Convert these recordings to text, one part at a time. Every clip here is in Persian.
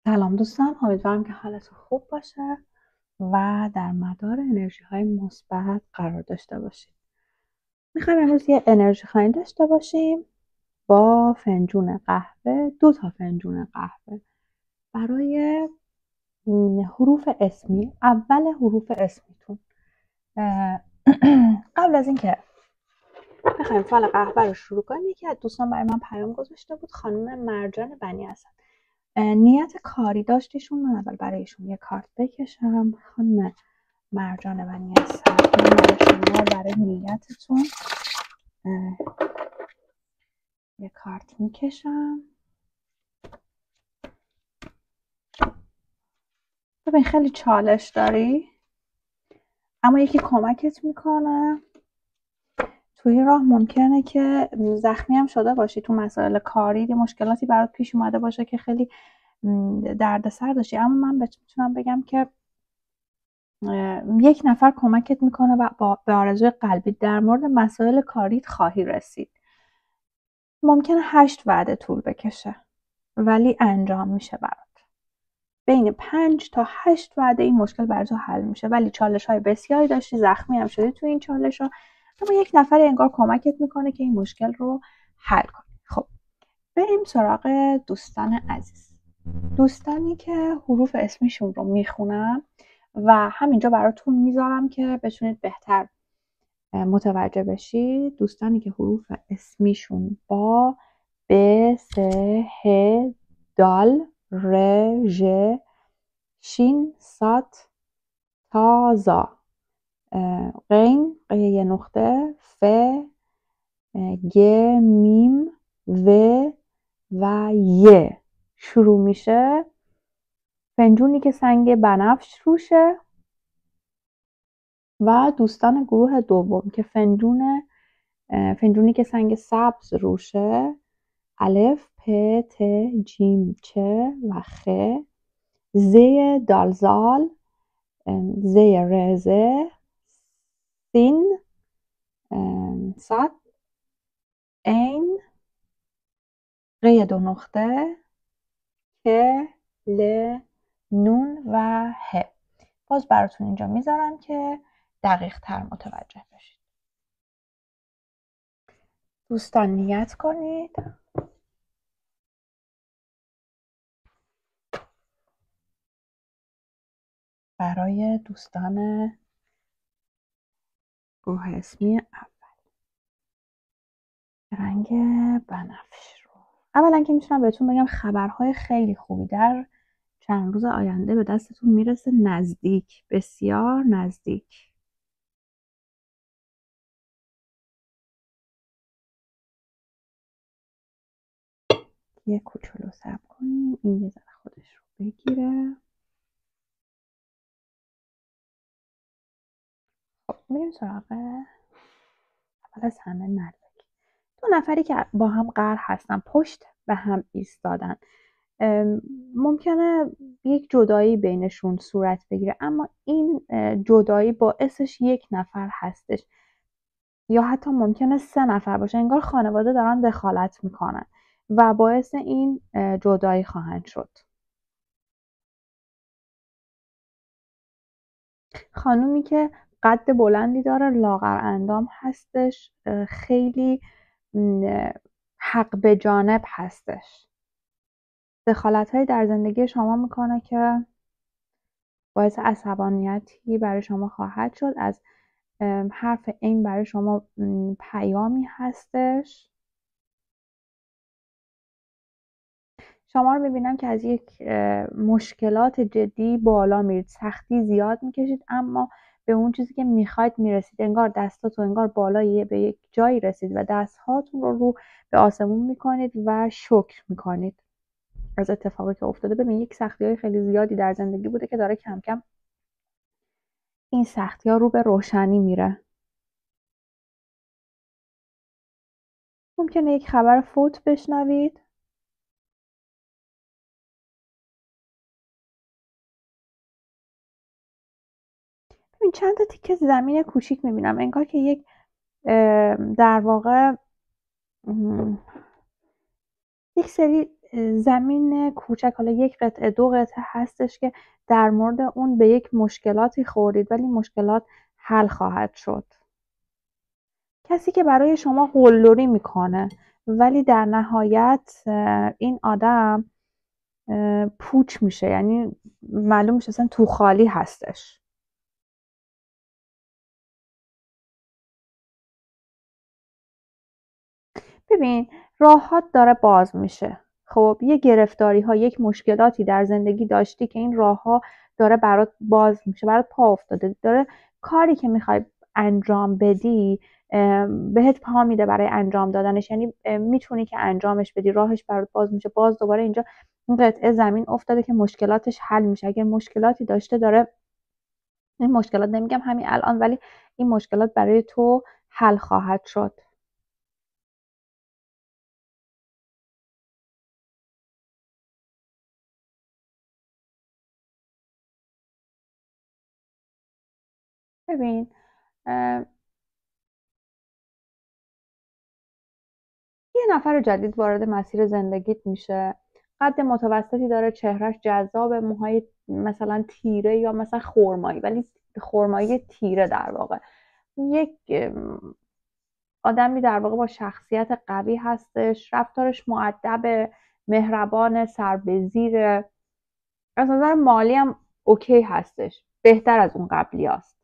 سلام دوستان، امیدوارم که حالتون خوب باشه و در مدار انرژی های مثبت قرار داشته باشید. میخوایم امروز یه انرژی خواهی داشته باشیم با فنجون قهوه، 2 فنجون قهوه برای حروف اسمی. اول حروف اسمیتون. قبل از اینکه بخوایم فال قهوه رو شروع کنیم، یکی از دوستان برای من پیام گذاشته بود، خانم مرجان بنی هستن. نیت کاری داشتیشون، من اول برایشون یه کارت بکشم. خانم مرجان بنی هستن، من برای شما برای نیتتون یه کارت میکشم. ببین خیلی چالش داری، اما یکی کمکت میکنه. توی راه ممکنه که زخمی هم شده باشی، تو مسائل کاری یه مشکلاتی برات پیش اومده باشه که خیلی دردسر داشتی، اما من میتونم بگم که یک نفر کمکت میکنه و به آرزوی قلبی در مورد مسائل کاریت خواهی رسید. ممکنه 8 وعده طول بکشه ولی انجام میشه برات. بین 5 تا 8 وعده این مشکل برات حل میشه، ولی چالش های بسیاری داشتی، زخمی هم شدی تو این چالش ها، اما یک نفر انگار کمکت میکنه که این مشکل رو حل کنی. خب بریم سراغ دوستان عزیز، دوستانی که حروف اسمیشون رو میخونم و همینجا براتون میذارم که بتونید بهتر متوجه بشید. دوستانی که حروف اسمیشون با ب، س، ه، دال، ر، ژ، شین، صاد، تا، زا، غین، یه نقطه، ف، گ، میم، و ی شروع میشه. فنجونی که سنگ بنفش روشه و دوستان گروه دوم که فنجونی که سنگ سبز روشه، الف، پ، ت، جیم، چ و خ، زی دالزال، زی رزه، سین، صاد، این، غی 2 نقطه، ک، ل، نون و ه. باز براتون اینجا میذارم که دقیق تر متوجه بشید. دوستان نیت کنید. برای دوستان گروه اسمی اول، رنگ بنفش رو. اولا که میتونم بهتون بگم خبرهای خیلی خوبی در چند روز آینده به دستتون میرسه، نزدیک، بسیار نزدیک. یه کوچولو صبر کنیم این یه ذره خودش رو بگیره. خب میریم سراغ اول از همه نلبک. 2 نفری که با هم قرار هستن، پشت به هم ایستادن، ممکنه یک جدایی بینشون صورت بگیره، اما این جدایی باعثش یک نفر هستش یا حتی ممکنه 3 نفر باشه، انگار خانواده دارن دخالت میکنن و باعث این جدایی خواهند شد. خانومی که قد بلندی داره، لاغر اندام هستش، خیلی حق به جانب هستش، دخالت‌هایی در زندگی شما میکنه که باعث عصبانیتی برای شما خواهد شد. از حرف این برای شما پیامی هستش. شما رو میبینم که از یک مشکلات جدی بالا میرید، سختی زیاد میکشید اما به اون چیزی که میخواید میرسید. انگار دستاتون انگار بالایی به یک جایی رسید و دستهاتون رو به آسمون میکنید و شکر میکنید از اتفاقی که افتاده. ببین یک سختی‌های خیلی زیادی در زندگی بوده که داره کم کم این سختی‌ها رو به روشنی میره. ممکنه یک خبر فوت بشنوید. ببین چند تا تیکه زمین کوچیک میبینم، انگار که یک در واقع یک سری زمین کوچک، حالا یک قطعه 2 قطعه هستش که در مورد اون به یک مشکلاتی خوردید ولی مشکلات حل خواهد شد. کسی که برای شما قلدری میکنه ولی در نهایت این آدم پوچ میشه، یعنی معلوم میشه اصلا تو خالی هستش. ببین راهات داره باز میشه. خب یه گرفتاری ها، یک مشکلاتی در زندگی داشتی که این راه ها داره برات باز میشه، برات پا افتاده، داره کاری که میخوای انجام بدی بهت پا میده برای انجام دادنش، یعنی میتونی که انجامش بدی، راهش برات باز میشه. باز دوباره اینجا این قطعه زمین افتاده که مشکلاتش حل میشه. اگر مشکلاتی داشته داره، این مشکلات نمیگم همین الان، ولی این مشکلات برای تو حل خواهد شد. ببین یه نفر جدید وارد مسیر زندگیت میشه، قد متوسطی داره، چهرهش جذابه، موهای مثلا تیره یا مثلا خرمایی، ولی خرمایی تیره در واقع. یک آدمی در واقع با شخصیت قوی هستش، رفتارش مؤدب، مهربان، سر به زیر، از نظر مالی هم اوکی هستش، بهتر از اون قبلی هست.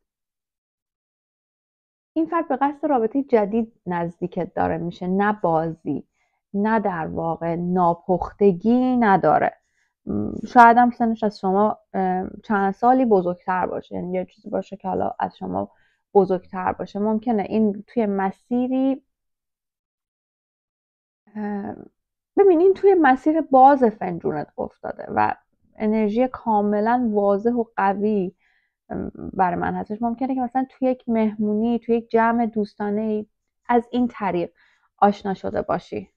این فرد به قصد رابطه جدید نزدیکت داره میشه، نه بازی، نه در واقع ناپختگی نداره. شاید هم سنش از شما چند سالی بزرگتر باشه، یعنی یه چیزی باشه که حالا از شما بزرگتر باشه. ممکنه این توی مسیری ببینین توی مسیر باز فنجونت افتاده و انرژی کاملا واضح و قوی برای من هستش. ممکنه که مثلا توی یک مهمونی، توی یک جمع دوستانه از این طریق آشنا شده باشی.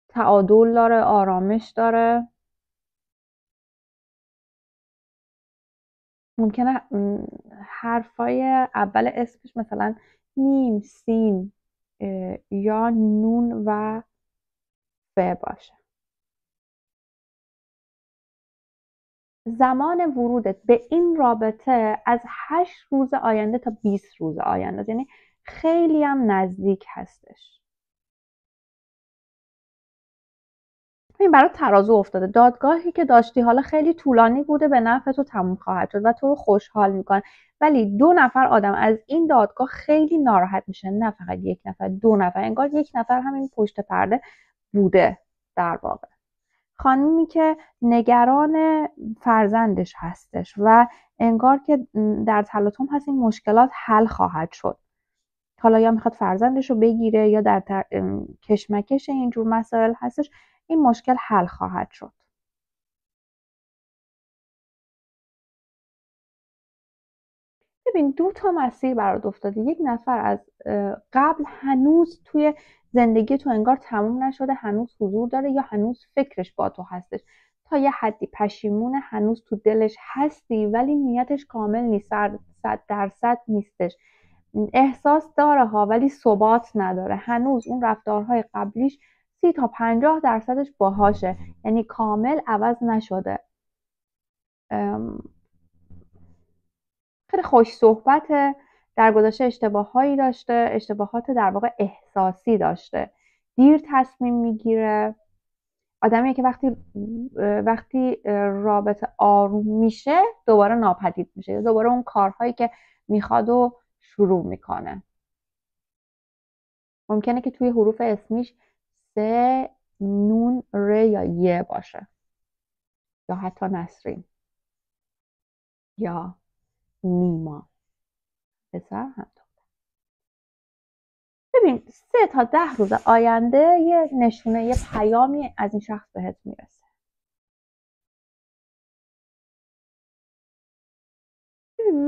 تعادل داره، آرامش داره. ممکنه حرفای اول اسمش مثلا میم، سین یا نون و ف باشه. زمان ورودت به این رابطه از 8 روز آینده تا 20 روز آینده، یعنی خیلی هم نزدیک هستش. این برای ترازو افتاده. دادگاهی که داشتی حالا خیلی طولانی بوده، به نفع تو تموم خواهد شد و تو رو خوشحال میکنه، ولی 2 نفر آدم از این دادگاه خیلی ناراحت میشن، نه فقط 1 نفر، 2 نفر. انگار 1 نفر همین پشت پرده بوده در واقع. خانومی که نگران فرزندش هستش و انگار که در تلاطم هست این مشکلات حل خواهد شد. حالا یا میخواد فرزندش رو بگیره یا در کشمکش اینجور مسائل هستش، این مشکل حل خواهد شد. ببین 2 تا مسیر برات افتاده. 1 نفر از قبل هنوز توی زندگی تو انگار تموم نشده، هنوز حضور داره یا هنوز فکرش با تو هستش، تا یه حدی پشیمونه، هنوز تو دلش هستی ولی نیتش کامل نیست، 100% نیستش. احساس داره ها ولی ثبات نداره، هنوز اون رفتارهای قبلیش 30 تا 50% باهاشه، یعنی کامل عوض نشده. خیلی خوش صحبته، در گذشته اشتباهایی داشته، اشتباهات در واقع احساسی داشته، دیر تصمیم میگیره. آدمیه که وقتی رابطه آروم میشه دوباره ناپدید میشه، دوباره اون کارهایی که میخواد و شروع میکنه. ممکنه که توی حروف اسمیش س، نون، ر یا ی باشه، یا حتی نسرین یا نیما، پسر هم. ببین 3 تا 10 روز آینده یه نشونه، یه پیامی از این شخص بهت میرسه. ببین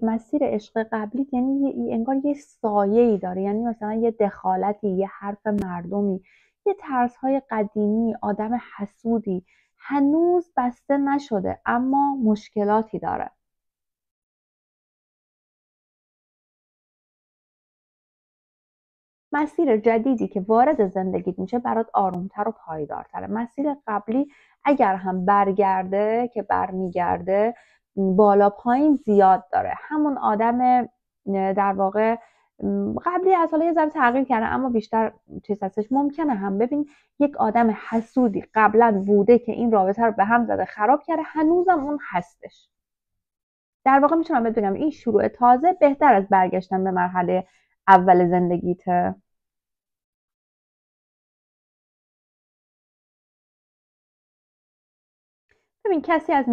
مسیر عشق قبلی یعنی انگار یه سایه‌ای داره، یعنی مثلا یه دخالتی، یه حرف مردمی، یه ترس‌های قدیمی، آدم حسودی هنوز بسته نشده اما مشکلاتی داره. مسیر جدیدی که وارد زندگیت میشه برات آرومتر و پایدارتره. مسیر قبلی اگر هم برگرده که برمیگرده بالا پایین زیاد داره. همون آدم در واقع قبلی از حالا یه ذره تغییر کرده اما بیشتر چیز هستش. ممکنه هم ببین یک آدم حسودی قبلا بوده که این رابطه رو به هم زده خراب کرده، هنوزم اون هستش. در واقع میتونم بهت بگم این شروع تازه بهتر از برگشتن به مرحله اول زندگیته. ببین کسی از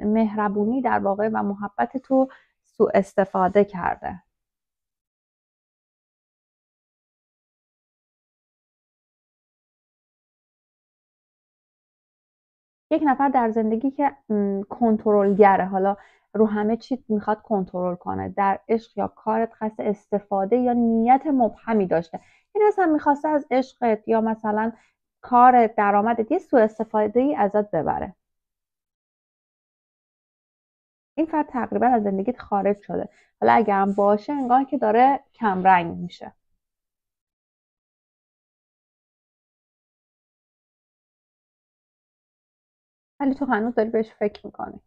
مهربونی در واقع و محبت تو سوء استفاده کرده. یک نفر در زندگی که کنترلگره، حالا رو همه چی میخواد کنترل کنه، در عشق یا کارت قصد استفاده یا نیت مبهمی داشته. یعنی مثلا میخواسته از عشقت یا مثلا کارت، درآمدت یه سوء استفاده ای ازت ببره. این فرد تقریبا از زندگیت خارج شده. حالا اگرم باشه انگار که داره کمرنگ میشه. ولی تو هنوز داری بهش فکر میکنی.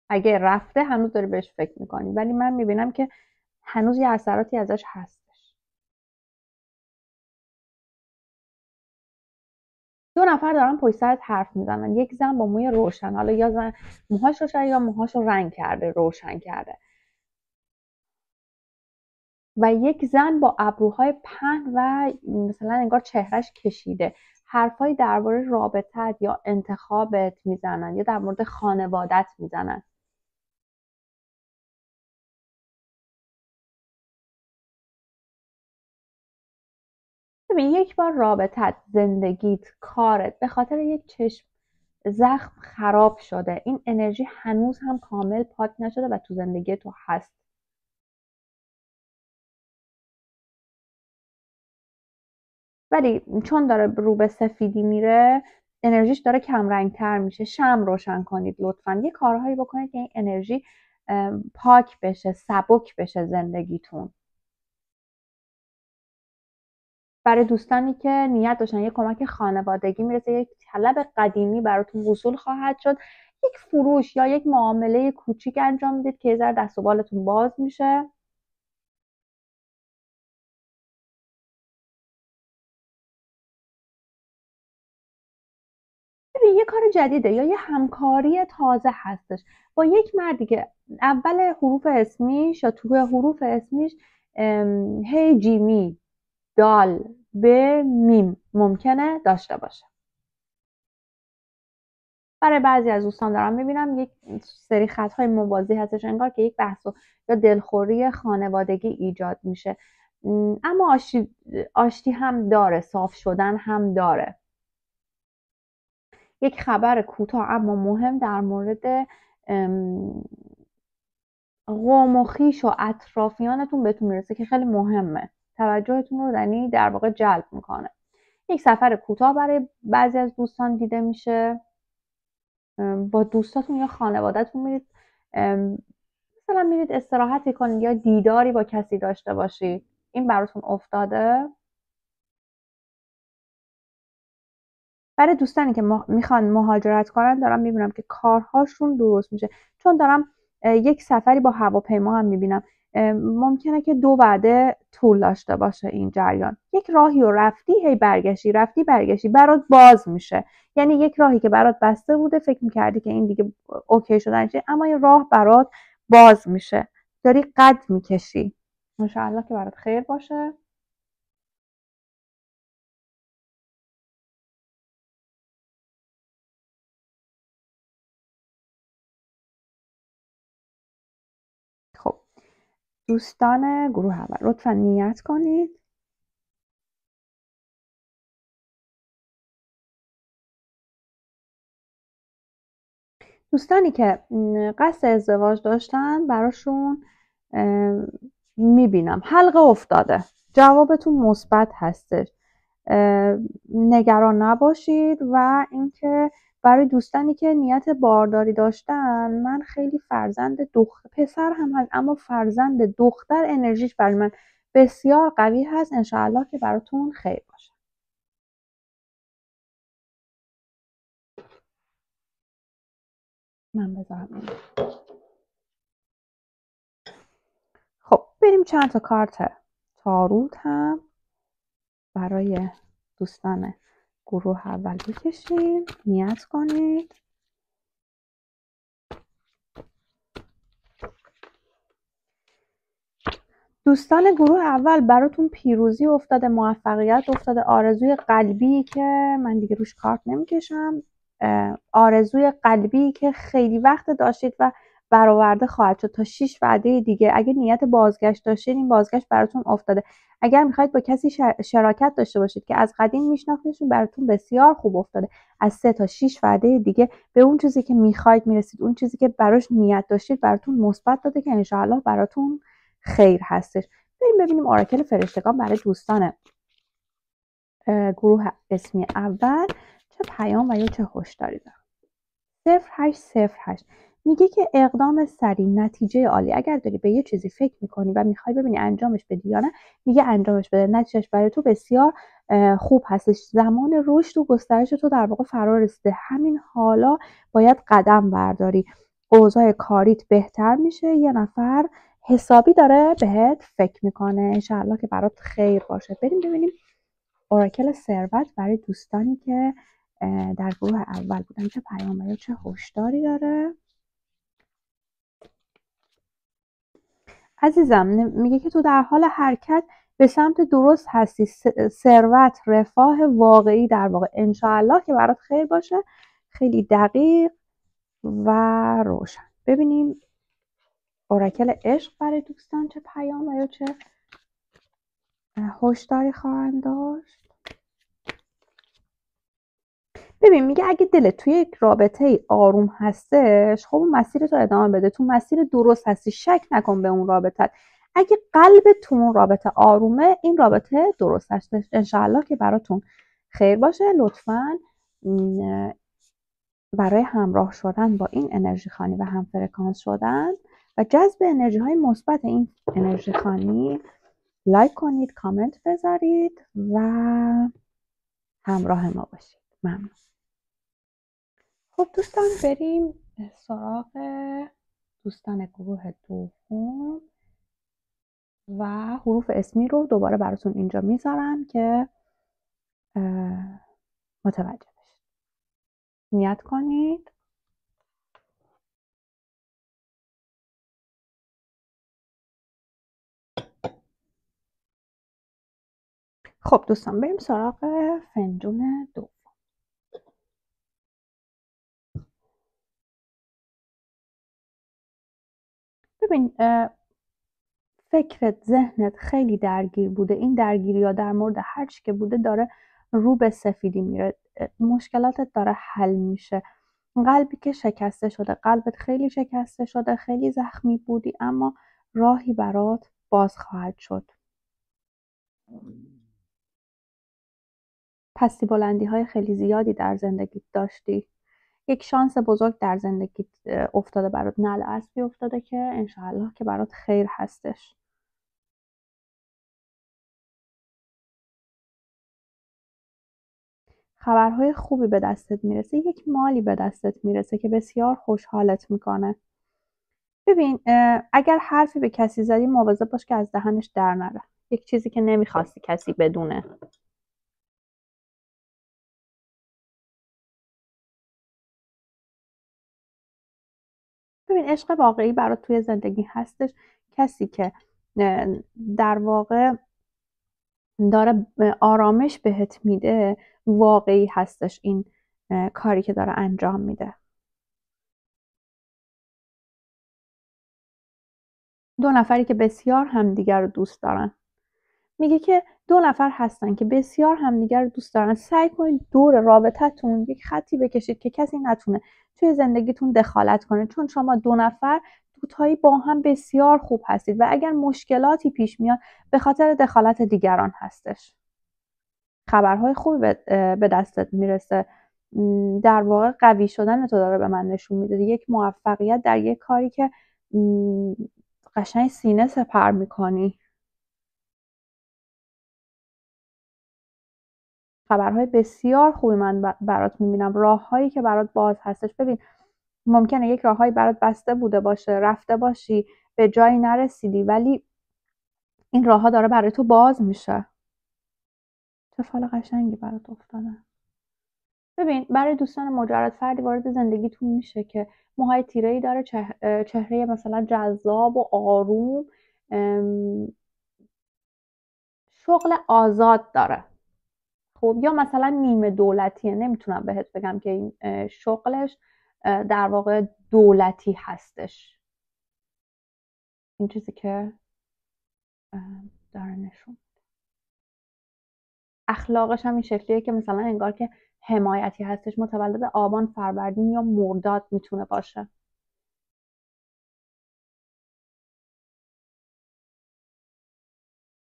اگه رفته هنوز داری بهش فکر میکنی، ولی من میبینم که هنوز یه اثراتی ازش هستش. 2 نفر دارن پشت سرت حرف میزنن. یک زن با موی روشن، حالا یا زن موهاش روشن یا موهاش رو رنگ کرده، روشن کرده، و یک زن با ابروهای پهن و مثلا انگار چهرش کشیده. حرفایی درباره رابطت یا انتخابت میزنن یا در مورد خانوادت میزنن. ببین یک بار رابطت، زندگیت، کارت به خاطر یک چشم زخم خراب شده. این انرژی هنوز هم کامل پاک نشده و تو زندگی تو هست. ولی چون داره رو به سفیدی میره، انرژیش داره کمرنگ تر میشه. شمع روشن کنید لطفا. یه کارهایی بکنید که این انرژی پاک بشه، سبک بشه زندگیتون. برای دوستانی که نیت داشتن یه کمک خانوادگی میرسه، یک طلب قدیمی براتون وصول خواهد شد. یک فروش یا یک معامله کوچیک انجام میدید که یه ذره دست و بالتون باز میشه. ببین یه کار جدیده یا یه همکاری تازه هستش با یک مردی که اول حروف اسمیش یا توی حروف اسمیش هی جیمی دال به میم ممکنه داشته باشه. برای بعضی از دوستان دارم میبینم یک سری خطهای موازی هستش، انگار که یک بحث یا دلخوری خانوادگی ایجاد میشه. اما آشتی هم داره، صاف شدن هم داره. یک خبر کوتاه اما مهم در مورد قوم و خویش و اطرافیانتون بهتون میرسه که خیلی مهمه. توجهتون رو در واقع جلب میکنه. یک سفر کوتاه برای بعضی از دوستان دیده میشه. با دوستاتون یا خانوادهتون میرید، مثلا میرید استراحتی کنید یا دیداری با کسی داشته باشید. این براتون افتاده. برای دوستانی که میخوان مهاجرت کنن دارم میبینم که کارهاشون درست میشه، چون دارم یک سفری با هواپیما هم میبینم. ممکنه که 2 وعده طول داشته باشه این جریان. یک راهی رو رفتی هی رفتی برگشتی برات باز میشه. یعنی یک راهی که برات بسته بوده فکر میکردی که این دیگه اوکی شدن چیه، اما این راه برات باز میشه. داری قد میکشی. انشاءالله که برات خیر باشه. خب دوستان گروه اول لطفا نیت کنید. دوستانی که قصد ازدواج داشتن براشون میبینم حلقه افتاده. جوابتون مثبت هستش. نگران نباشید. و اینکه برای دوستانی که نیت بارداری داشتن، من خیلی فرزند پسر هم هست اما فرزند دختر انرژیش برای من بسیار قوی هست. انشاءالله که براتون خیر باشه. من بذارم این. خب بریم چند تا کارت تاروت هم برای دوستان گروه اول بکشیم. نیت کنید. دوستان گروه اول براتون پیروزی افتاده، موفقیت افتاده، آرزوی قلبی که من دیگه روش کارت نمیکشم، آرزوی قلبی که خیلی وقت داشتید و برآورده خواهد شد تا 6 وعده دیگه. اگه نیت بازگشت داشتید این بازگشت براتون افتاده. اگر میخواید با کسی شراکت داشته باشید که از قدیم میشناختیدشون براتون بسیار خوب افتاده. از 3 تا 6 وعده دیگه به اون چیزی که میخواید میرسید. اون چیزی که براش نیت داشتید براتون مثبت داده که انشاءالله براتون خیر هستش. بریم ببینیم اوراکل فرشتگان برای دوستان گروه اسمی اول چه پیام و یا چه هشداری داره. 0808 میگه که اقدام سریع، نتیجه عالی. اگر داری به یه چیزی فکر میکنی و میخوای ببینی انجامش بدی یا نه، میگه انجامش بده. نتیجهش برای تو بسیار خوب هستش. زمان رشد و گسترش تو در واقع فرا رسیده. همین حالا باید قدم برداری. اوضاع کاریت بهتر میشه. یه نفر حسابی داره بهت فکر میکنه. انشاءالله که برات خیر باشه. بریم ببینیم اوراکل ثروت برای دوستانی که در گروه اول بودن چه پیام یا چه هشداری داره. عزیزم میگه که تو در حال حرکت به سمت درست هستی. ثروت، رفاه واقعی در واقع. انشاءالله که برات خیر باشه. خیلی دقیق و روشن. ببینیم اوراکل عشق برای دوستان چه پیام یا چه هشداری خواهند داشت. ببین میگه اگه دلت توی یک رابطه آروم هستش، خب اون مسیرت رو ادامه بده. تو مسیر درست هستی. شک نکن به اون رابطه. اگه قلبت تو اون رابطه آرومه، این رابطه درست هستش. انشاءالله که براتون خیر باشه. لطفاً برای همراه شدن با این انرژی خوانی و هم فرکانس شدن و جذب انرژی های مثبت این انرژی خوانی لایک کنید، کامنت بذارید و همراه ما باشید. ممنون. خب دوستان بریم سراغ دوستان گروه دوم و حروف اسمی رو دوباره براتون اینجا میذارم که متوجه بشید. نیت کنید. خب دوستان بریم سراغ فنجون دوم. ببین فکرت، ذهنت خیلی درگیر بوده. این درگیری ها در مورد هر چی که بوده داره رو به سفیدی میره. مشکلاتت داره حل میشه. قلبی که شکسته شده، قلبت خیلی شکسته شده، خیلی زخمی بودی، اما راهی برات باز خواهد شد. پستی بلندی های خیلی زیادی در زندگیت داشتی. یک شانس بزرگ در زندگیت افتاده برات. نعل اسبی افتاده که انشاءالله که برات خیر هستش. خبرهای خوبی به دستت میرسه. یک مالی به دستت میرسه که بسیار خوشحالت میکنه. ببین اگر حرفی به کسی زدی مواظب باش که از دهنش در نره. یک چیزی که نمیخواستی کسی بدونه. ببین عشق واقعی برات توی زندگی هستش. کسی که در واقع داره آرامش بهت میده واقعی هستش. این کاری که داره انجام میده. 2 نفری که بسیار همدیگر رو دوست دارن. میگه که 2 نفر هستن که بسیار همدیگر رو دوست دارن. سعی کنید دور رابطتون یک خطی بکشید که کسی نتونه توی زندگیتون دخالت کنه، چون شما 2 نفر دوتایی با هم بسیار خوب هستید و اگر مشکلاتی پیش میاد به خاطر دخالت دیگران هستش. خبرهای خوبی به دستت میرسه. در واقع قوی شدن تو داره به من نشون میده. یک موفقیت در یک کاری که قشنگ سینه سپر میکنی. خبرهای بسیار خوبی من برات میبینم، راههایی که برات باز هستش. ببین ممکنه یک راههایی برات بسته بوده باشه، رفته باشی به جایی نرسیدی، ولی این راهها داره برای تو باز میشه. چه فال قشنگی برات افتاده. ببین برای دوستان مجرد فردی وارد زندگیتون میشه که موهای تیره‌ای داره، چهره مثلا جذاب و آروم، شغل آزاد داره. خب یا مثلا نیمه دولتیه، نمیتونم بهت بگم که این شغلش در واقع دولتی هستش. این چیزی که داره نشون. اخلاقش هم این شکلیه که مثلا انگار که حمایتی هستش، متولد آبان، فروردین یا مرداد میتونه باشه.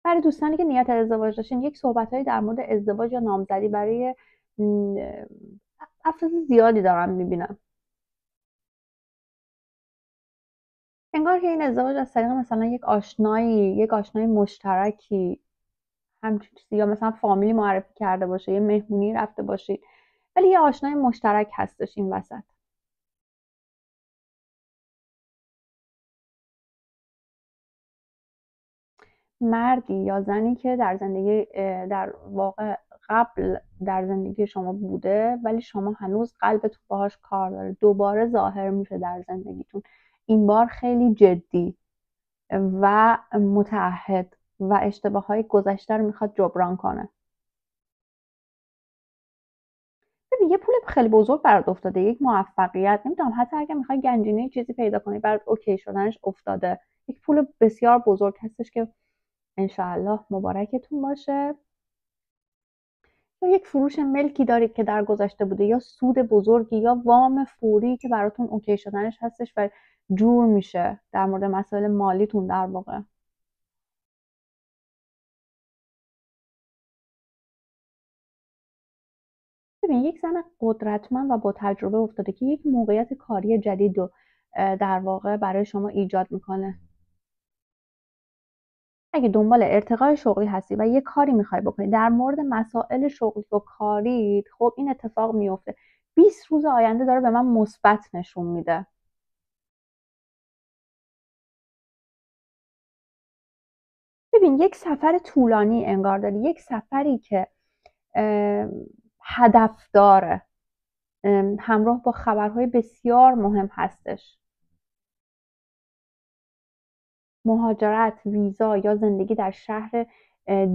برای دوستانی که نیت ازدواج داشتین، یک صحبتهایی در مورد ازدواج یا نامزدی برای افراد زیادی دارم میبینم. انگار که این ازدواج از طریق مثلا یک آشنایی مشترکی، همچین چیزی، یا مثلا فامیلی معرفی کرده باشه، یه مهمونی رفته باشید، ولی یه آشنای مشترک هستش این وسط. مردی یا زنی که در زندگی در واقع قبل در زندگی شما بوده، ولی شما هنوز قلبتون باهاش کار داره، دوباره ظاهر میشه در زندگیتون، این بار خیلی جدی و متعهد و اشتباههای گذشته رو میخواد جبران کنه. ببین یه پول خیلی بزرگ برات افتاده، یک موفقیت، نمیدونم، حتی اگه میخوای گنجینه چیزی پیدا کنی برات اوکی شدنش افتاده، یک پول بسیار بزرگ هستش که انشاءالله مبارکتون باشه. یا یک فروش ملکی دارید که در گذشته بوده، یا سود بزرگی، یا وام فوری که براتون اوکی شدنش هستش و جور میشه در مورد مسائل مالیتون در واقع. ببین یک زن قدرتمند و با تجربه افتاده که یک موقعیت کاری جدید رو در واقع برای شما ایجاد میکنه. اگه دنبال ارتقای شغلی هستی و یه کاری میخوای بکنی در مورد مسائل شغلی و کاری، خب این اتفاق میفته. 20 روز آینده داره به من مثبت نشون میده. ببین یک سفر طولانی انگار داری، یک سفری که هدف داره، همراه با خبرهای بسیار مهم هستش. مهاجرت، ویزا یا زندگی در شهر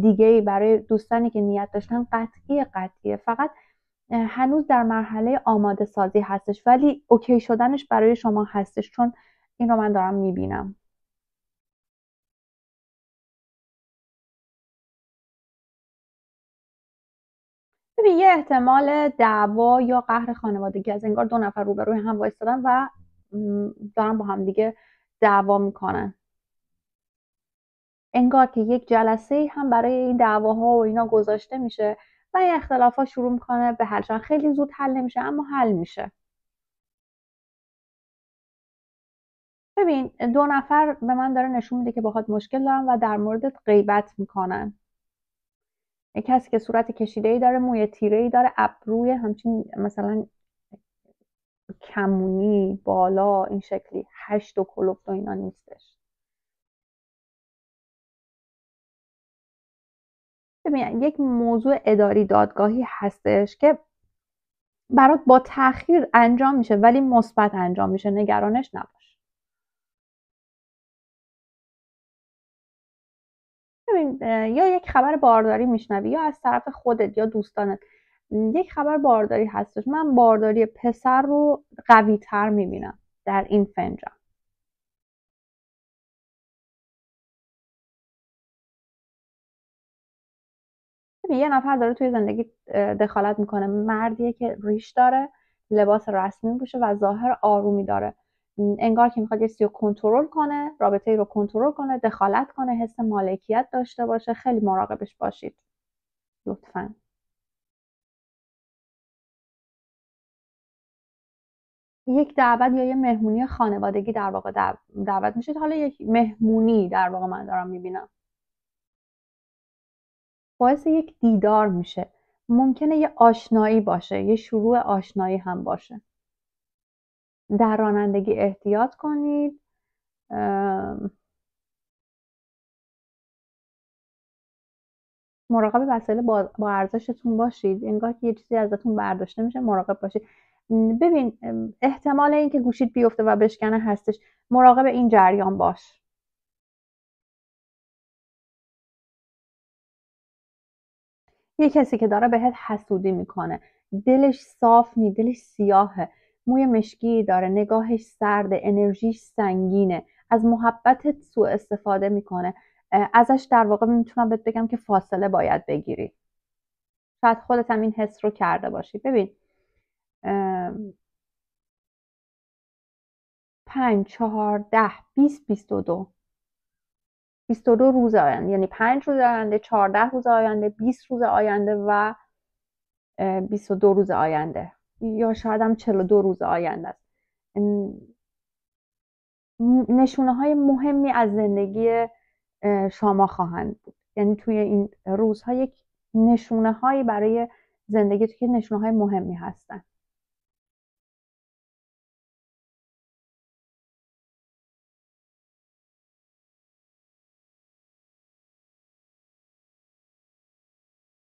دیگه‌ای برای دوستانی که نیت داشتن قطعیه. فقط هنوز در مرحله آماده سازی هستش، ولی اوکی شدنش برای شما هستش، چون این رو من دارم میبینم. ببین یه احتمال دعوا یا قهر خانوادگی از انگار 2 نفر روبروی هم وایستادن و دارن با هم دیگه دعوا میکنن. انگار که یک جلسه هم برای این دعواها و اینا گذاشته میشه و این اختلافات شروع میکنه به حل شدن. خیلی زود حل نمیشه اما حل میشه. ببین 2 نفر به من داره نشون میده که باهات مشکل دارن و در موردت غیبت میکنن. یک کسی که صورت کشیده‌ای داره، موی تیره‌ای داره، ابروی همچین مثلا کمونی بالا، این شکلی 8 و کلفت و اینا نیستش. ببین یک موضوع اداری دادگاهی هستش که برات با تأخیر انجام میشه ولی مثبت انجام میشه، نگرانش نباش. ببین یا یک خبر بارداری میشنوی یا از طرف خودت یا دوستانت یک خبر بارداری هستش. من بارداری پسر رو قوی تر میبینم در این فنجان. یه نفر داره توی زندگی دخالت میکنه، مردیه که ریش داره، لباس رسمی میپوشه و ظاهر آرومی داره، انگار که میخواد یه چیزی رو کنترل کنه، رابطه ای رو کنترل کنه، دخالت کنه، حس مالکیت داشته باشه. خیلی مراقبش باشید لطفاً. یک دعوت یا یه مهمونی خانوادگی در واقع دعوت میشید. حالا یک مهمونی در واقع من دارم میبینم باعث یک دیدار میشه. ممکنه یه آشنایی باشه، یه شروع آشنایی هم باشه. در رانندگی احتیاط کنید. مراقب وسایل با ارزشتون باشید. انگار که یه چیزی ازتون برداشته میشه، مراقب باشید. ببین، احتمال اینکه گوشیت بیفته و بشکنه هستش. مراقب این جریان باش. یه کسی که داره بهت حسودی میکنه، دلش صاف نی، دلش سیاهه، موی مشکی داره، نگاهش سرده، انرژیش سنگینه، از محبتت سوء استفاده میکنه. ازش در واقع میتونم بهت بگم که فاصله باید بگیری. شاید خودت هم این حس رو کرده باشی. ببین، 5 4 10 20 22 روز آینده، یعنی 5 روز آینده، 14 روز آینده، 20 روز آینده و 22 روز آینده، یا شاید هم 42 روز آینده است. نشونه های مهمی از زندگی شما خواهند بود. یعنی توی این روزها یک نشونه هایی برای زندگی که نشونه های مهمی هستن.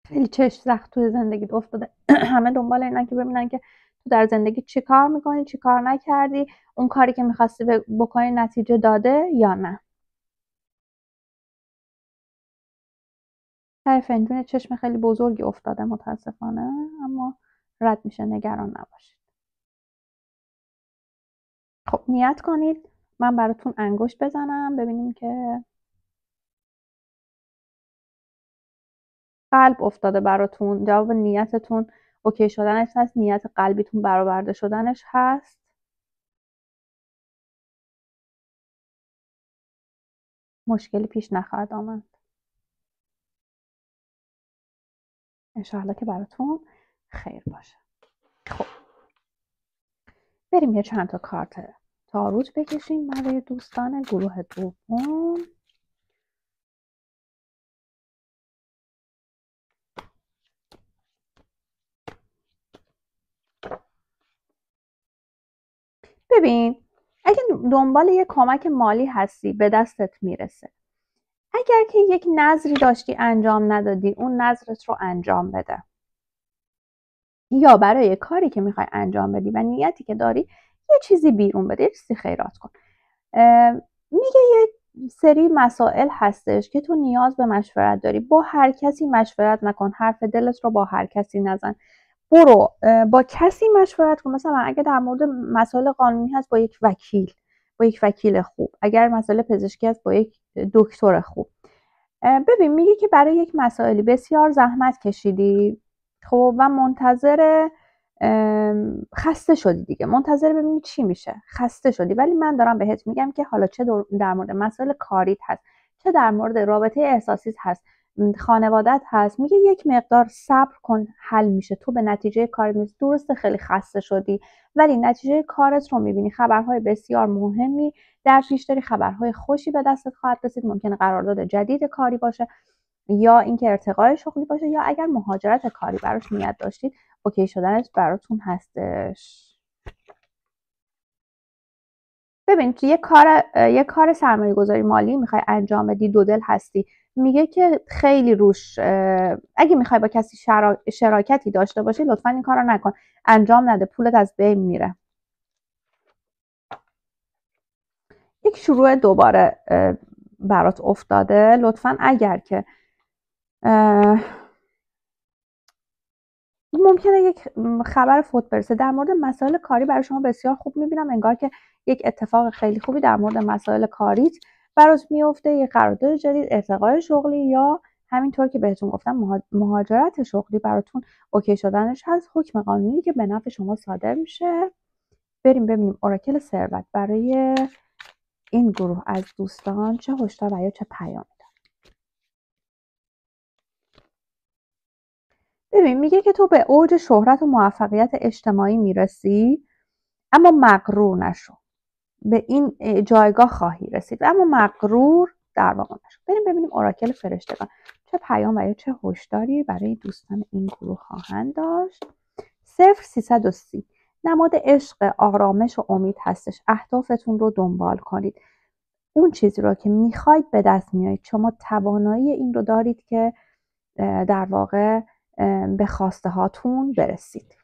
خیلی چشم سخت توی زندگیت افتاده. همه دنبال اینن که ببینن که تو در زندگی چی کار میکنی، چی کار نکردی، اون کاری که میخواستی بکنی نتیجه داده یا نه. سر فنجون چشم خیلی بزرگی افتاده متاسفانه، اما رد میشه، نگران نباشید. خب نیت کنید من براتون انگشت بزنم ببینیم که قلب افتاده براتون. جواب نیتتون اوکی شدنش هست، نیت قلبیتون برآورده شدنش هست. مشکلی پیش نخواهد آمد انشاءالله که براتون خیر باشه. خب بریم یه چند تا کارت تاروت بکشیم برای دوستان گروه دوم. ببین، اگه دنبال یه کمک مالی هستی به دستت میرسه. اگر که یک نظری داشتی انجام ندادی، اون نظرت رو انجام بده. یا برای کاری که میخوای انجام بدی و نیتی که داری یه چیزی بیرون بده، یه چیزی خیرات کن. میگه یه سری مسائل هستش که تو نیاز به مشورت داری. با هر کسی مشورت نکن، حرف دلت رو با هر کسی نزن. برو با کسی مشورت کن. مثلا اگه در مورد مسائل قانونی هست با یک وکیل خوب. اگر مسئله پزشکی هست با یک دکتر خوب. ببین، میگه که برای یک مسائلی بسیار زحمت کشیدی، خب، و منتظر خسته شدی دیگه، منتظر ببینی چی میشه، خسته شدی. ولی من دارم بهت میگم که حالا چه در مورد مسائل کاریت هست، چه در مورد رابطه احساسیت هست، خانوادت هست، میگه یک مقدار صبر کن، حل میشه. تو به نتیجه کارت میرسی. درسته خیلی خسته شدی ولی نتیجه کارت رو میبینی. خبرهای بسیار مهمی در پیش داری، خبرهای خوشی به دستت خواهد رسید. ممکنه قرارداد جدید کاری باشه، یا اینکه ارتقای شغلی باشه، یا اگر مهاجرت کاری براش نیت داشتید اوکی شدنش براتون هستش. ببین، تو یه کار سرمایه گذاری مالی میخوای انجام بدی، دو دل هستی. میگه که خیلی روش، اگه میخوای با کسی شراکتی داشته باشی لطفا این کارو نکن، انجام نده، پولت از بین میره. یک شروع دوباره برات افتاده. لطفا اگر که ممکنه یک خبر فوت برسه در مورد مسائل کاری برای شما بسیار خوب میبینم. انگار که یک اتفاق خیلی خوبی در مورد مسائل کاریت برات میفته. یک قرارداد جدید، ارتقای شغلی، یا همینطور که بهتون گفتم مهاجرت شغلی براتون اوکی شدنش هست. حکم قانونی که به نفع شما صادر میشه. بریم ببینیم اوراکل ثروت برای این گروه از دوستان چه هشدار و یا چه پیامی داره. ببین، میگه که تو به اوج شهرت و موفقیت اجتماعی میرسی اما مغرور نشو. به این جایگاه خواهی رسید اما مغرور در واقع نشو. بریم ببینیم اوراکل فرشتگان چه پیام و یا چه هشداری برای دوستان این گروه خواهند داشت؟ 0330 نماد عشق، آرامش و امید هستش. اهدافتون رو دنبال کنید. اون چیزی رو که میخواید به دست میارید. شما توانایی این رو دارید که در واقع به خواسته هاتون برسید.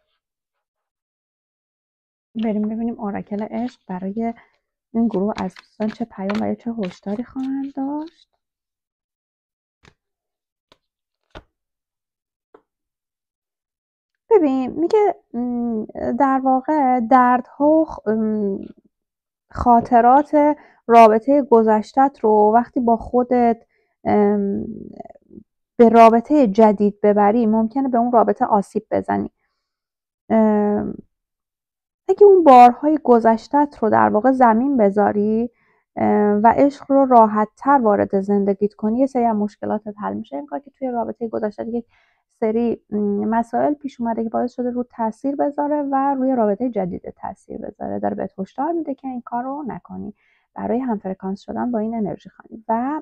بریم ببینیم اوراکل عشق برای این گروه از دوستان چه پیام و چه هشداری خواهند داشت. ببین میگه در واقع دردها و خاطرات رابطه گذشتت رو وقتی با خودت به رابطه جدید ببری ممکنه به اون رابطه آسیب بزنی. اگه اون بارهای گذشتت رو در واقع زمین بذاری و عشق رو راحت تر وارد زندگیت کنی، یه سری مشکلاتت حل میشه. این کار که توی رابطه گذشته یک سری مسائل پیش اومده که باعث شده رو تاثیر بذاره و روی رابطه جدید تاثیر بذاره. داره بهت هشدار میده که این کار رو نکنی. برای همفرکانس شدن با این انرژی خوانی و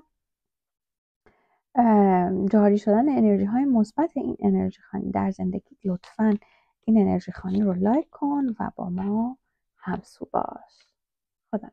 جاری شدن انرژی های مثبت این انرژی خوانی در زندگی، لطفاً این انرژی خوانی رو لایک کن و با ما همسو باش. خدا